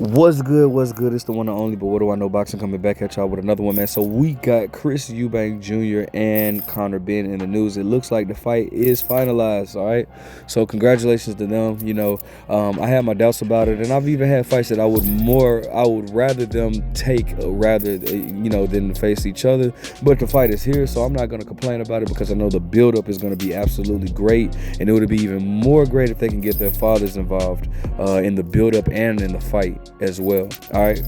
What's good? What's good? It's the one and only, but what do I know? Boxing coming back at y'all with another one, man. So we got Chris Eubanks Jr. and Conor Benn in the news. It looks like the fight is finalized. All right. So congratulations to them. I had my doubts about it, and I've even had fights that I would rather them take than to face each other. But the fight is here, so I'm not gonna complain about it because I know the build-up is gonna be absolutely great, and it would be even more great if they can get their fathers involved in the build-up and in the fight as well. All right.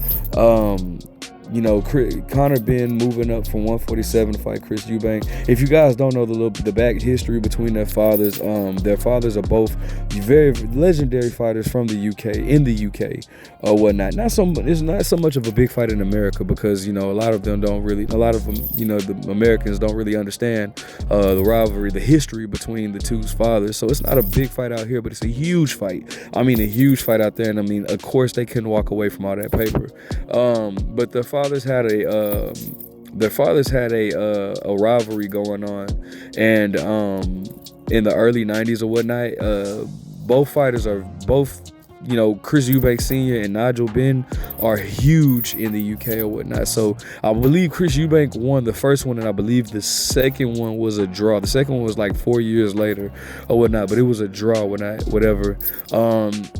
Conor Benn moving up from 147 to fight Chris Eubanks. If you guys don't know the back history between their fathers are both very legendary fighters from the UK or whatnot. It's not so much of a big fight in America because the Americans don't really understand the rivalry, the history between the two fathers. So it's not a big fight out here, but it's a huge fight. I mean, a huge fight out there, and I mean, of course, they couldn't walk away from all that paper. But their fathers had a rivalry going on, and in the early 90s or whatnot, Chris Eubanks Sr. and Nigel Benn are huge in the UK or whatnot. So I believe Chris Eubanks won the first one, and I believe the second one was a draw. The second one was like 4 years later or whatnot, but it was a draw whatever.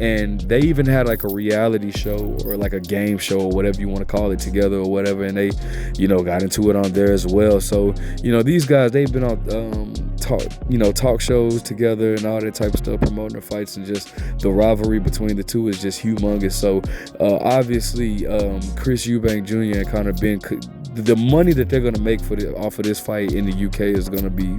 And they even had like a reality show or like a game show or whatever you want to call it together or whatever, and they, got into it on there as well. So, these guys, they've been on talk shows together and all that type of stuff, promoting their fights, and just the rivalry between the two is just humongous. So obviously Chris Eubanks Jr. and Conor Benn, the money that they're going to make off of this fight in the UK is going to be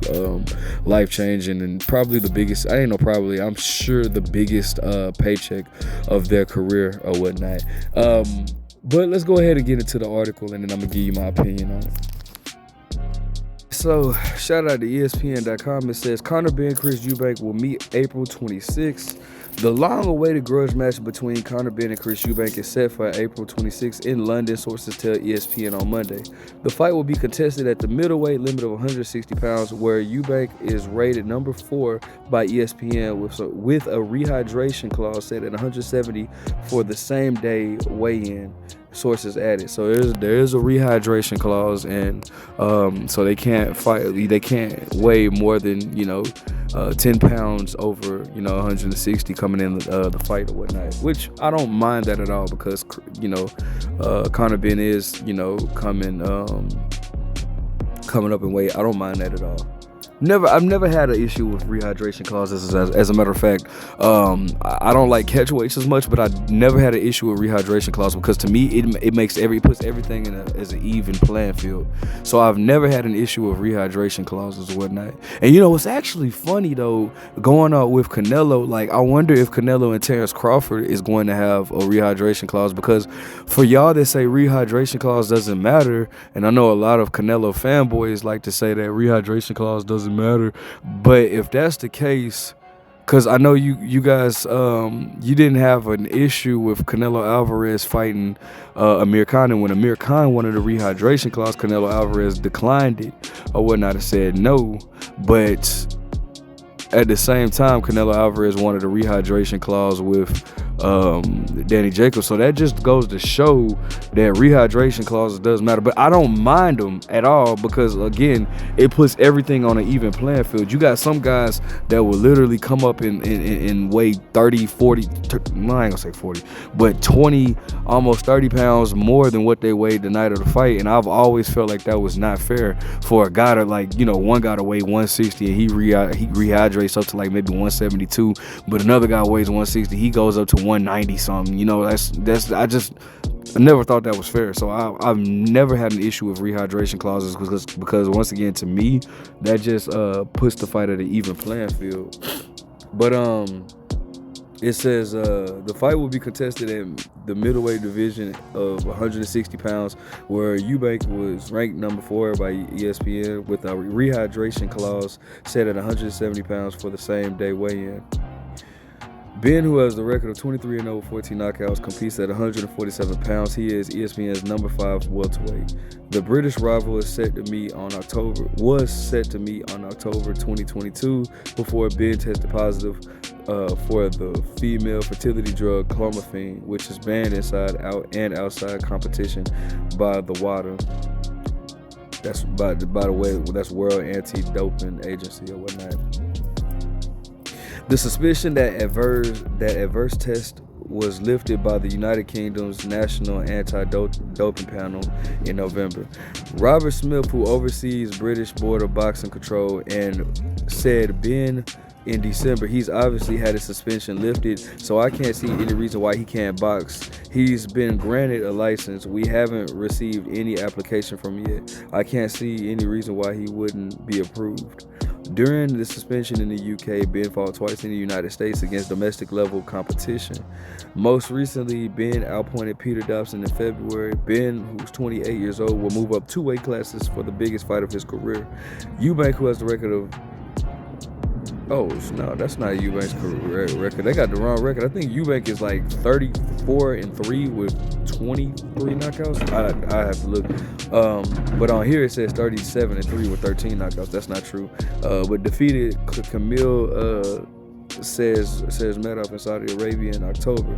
life-changing, and probably the biggest, I'm sure the biggest paycheck of their career or whatnot. But let's go ahead and get into the article, and then I'm going to give you my opinion on it. So, shout out to ESPN.com. It says, Conor Benn and Chris Eubanks will meet April 26th. The long-awaited grudge match between Conor Benn and Chris Eubanks is set for April 26th in London, sources tell ESPN on Monday. The fight will be contested at the middleweight limit of 160 pounds, where Eubanks is rated number 4 by ESPN with a rehydration clause set at 170 for the same day weigh-in. Sources added. So there is a rehydration clause, and so they can't weigh more than 10 pounds over 160 coming in the fight or whatnot, which I don't mind that at all, because Conor Benn is coming up in weight. I don't mind that at all. I've never had an issue with rehydration clauses. As a matter of fact, I don't like catch weights as much, but I never had an issue with rehydration clause, because to me it puts everything in as an even playing field. So I've never had an issue with rehydration clauses or whatnot. And it's actually funny though, going on with Canelo. Like, I wonder if Canelo and Terrence Crawford is going to have a rehydration clause, because for y'all that say rehydration clause doesn't matter, and I know a lot of Canelo fanboys like to say that rehydration clause doesn't matter, but if that's the case, because I know you guys you didn't have an issue with Canelo Alvarez fighting Amir Khan, and when Amir Khan wanted a rehydration clause, Canelo Alvarez declined it or whatnot and said no. But at the same time, Canelo Alvarez wanted a rehydration clause with Danny Jacobs. So that just goes to show that rehydration clauses does matter. But I don't mind them at all, because again, it puts everything on an even playing field. You got some guys that will literally come up in weigh 30, 40, I ain't gonna say 40, but 20, almost 30 pounds more than what they weighed the night of the fight. And I've always felt like that was not fair for a guy to, one guy to weigh 160 and he rehydrates up to like maybe 172, but another guy weighs 160, he goes up to 190 something. I never thought that was fair. So I've never had an issue with rehydration clauses, because once again, to me, that just puts the fight at an even playing field. But it says the fight will be contested in the middleweight division of 160 pounds, where Eubanks was ranked number 4 by ESPN with a rehydration clause set at 170 pounds for the same day weigh-in. Benn, who has the record of 23-0 with 14 knockouts, competes at 147 pounds. He is ESPN's number 5 welterweight. The British rival is set to meet on October 2022 before Benn tested positive for the female fertility drug clomiphene, which is banned inside, out, and outside competition by the WADA. That's by the way, that's World Anti-Doping Agency or whatnot. The suspicion that adverse test was lifted by the United Kingdom's National Anti-Doping Panel in November. Robert Smith, who oversees British Board of Boxing Control, and said Benn in December, he's obviously had his suspension lifted, so I can't see any reason why he can't box. He's been granted a license. We haven't received any application from him yet. I can't see any reason why he wouldn't be approved. During the suspension in the UK, Benn fought twice in the United States against domestic level competition. Most recently, Benn outpointed Peter Dobson in February. Benn, who's 28 years old, will move up 2 weight classes for the biggest fight of his career. Eubanks, who has the record of Oh, no, that's not Eubanks' record. They got the wrong record. I think Eubanks is like 34-3 with 23 knockouts. I have to look. But on here it says 37-3 with 13 knockouts. That's not true. But defeated Camille says Medov in Saudi Arabia in October.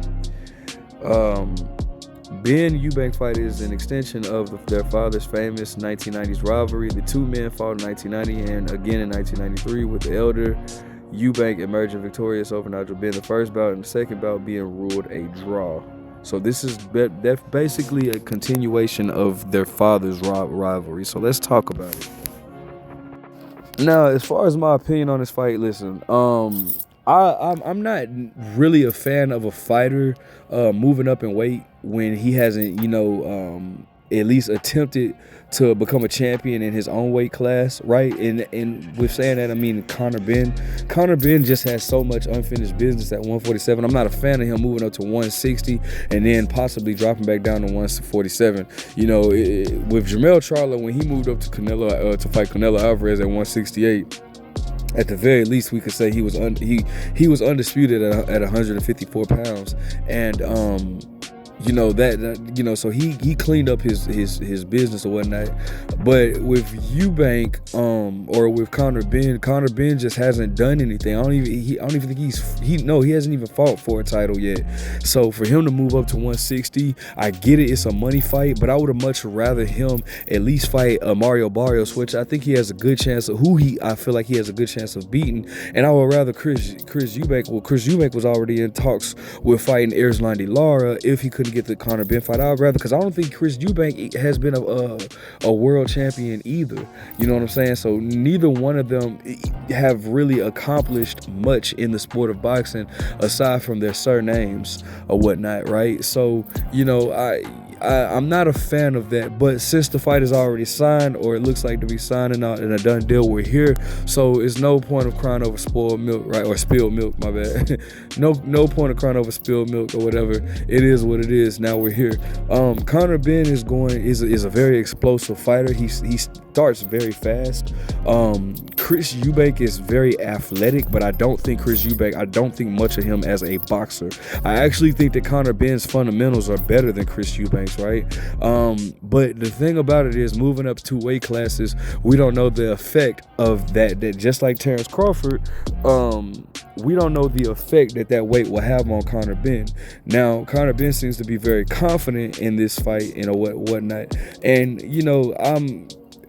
Benn Eubanks fight is an extension of their father's famous 1990s rivalry. The two men fought in 1990 and again in 1993, with the elder Eubanks emerging victorious over Nigel Benn, the first bout and the second bout being ruled a draw. So this is basically a continuation of their father's rivalry. So let's talk about it. Now, as far as my opinion on this fight, listen, I'm not really a fan of a fighter moving up in weight when he hasn't, at least attempted to become a champion in his own weight class, right? And with saying that, I mean Conor Benn. Conor Benn just has so much unfinished business at 147. I'm not a fan of him moving up to 160 and then possibly dropping back down to 147. With Jermell Charlo, when he moved up to Canelo to fight Canelo Alvarez at 168. At the very least, we could say he was undisputed at 154 pounds, and so he cleaned up his business or whatnot. But with Eubank or with Conor Benn just hasn't done anything. I don't even think he hasn't even fought for a title yet. So for him to move up to 160, I get it, it's a money fight, but I would have much rather him at least fight Mario Barrios, which I think he has a good chance of I feel like he has a good chance of beating. And I would rather Chris Eubank. Well, Chris Eubank was already in talks with fighting Erislandy de Lara if he couldn't get the Conor Benn fight. I'd rather, because I don't think Chris Eubank has been a world champion either. You know what I'm saying? So neither one of them have really accomplished much in the sport of boxing aside from their surnames or whatnot, right? So, I'm not a fan of that, but since the fight is already signed, or it looks like to be signing out and a done deal, we're here. So it's no point of crying over spoiled milk, right? Or spilled milk, my bad. no point of crying over spilled milk or whatever. It is what it is. Now we're here. Conor Benn is a very explosive fighter. He starts very fast. Chris Eubank is very athletic, but I don't think much of him as a boxer. I actually think that Conor Benn's fundamentals are better than Chris Eubank. Right? But the thing about it is, moving up 2 weight classes, we don't know the effect of that just like Terrence Crawford, we don't know the effect that weight will have on Conor Benn. Now, Conor Benn seems to be very confident in this fight and whatnot. And,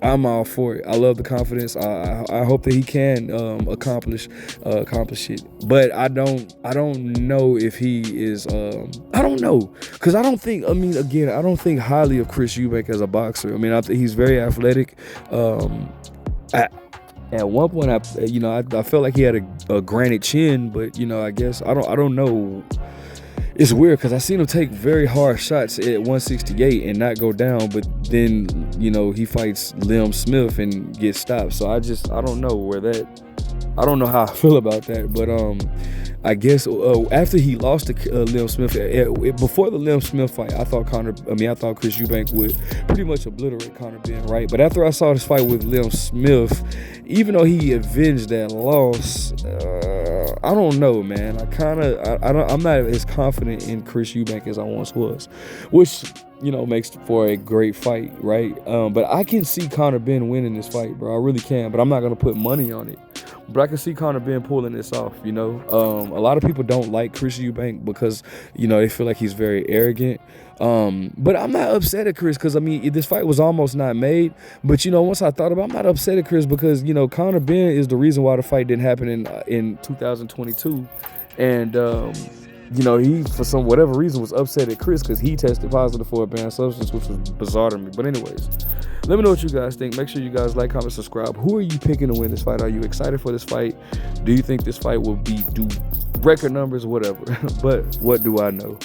I'm all for it. I love the confidence. I hope that he can accomplish it. But I don't know if he is. I don't know, because I don't think highly of Chris Eubank as a boxer. I mean, I think he's very athletic. At one point, I felt like he had a granite chin, but I guess I don't know. It's weird because I seen him take very hard shots at 168 and not go down, but then, he fights Liam Smith and gets stopped. So I don't know I don't know how I feel about that, but I guess after he lost to Liam Smith, before the Liam Smith fight, I thought Chris Eubank would pretty much obliterate Conor Benn, right? But after I saw this fight with Liam Smith, even though he avenged that loss, I don't know, man. I'm not as confident in Chris Eubank as I once was, which, you know, makes for a great fight, right? But I can see Conor Benn winning this fight, bro. I really can, but I'm not gonna put money on it. But I can see Conor Benn pulling this off, you know. A lot of people don't like Chris Eubank because, you know, they feel like he's very arrogant. But I'm not upset at Chris because, I mean, this fight was almost not made. But, you know, once I thought about it, I'm not upset at Chris because, you know, Conor Benn is the reason why the fight didn't happen in 2022. And, you know, he, for some whatever reason, was upset at Chris because he tested positive for a banned substance, which was bizarre to me. But anyways, let me know what you guys think. Make sure you guys like, comment, subscribe. Who are you picking to win this fight? Are you excited for this fight? Do you think this fight will do record numbers? Whatever. But what do I know?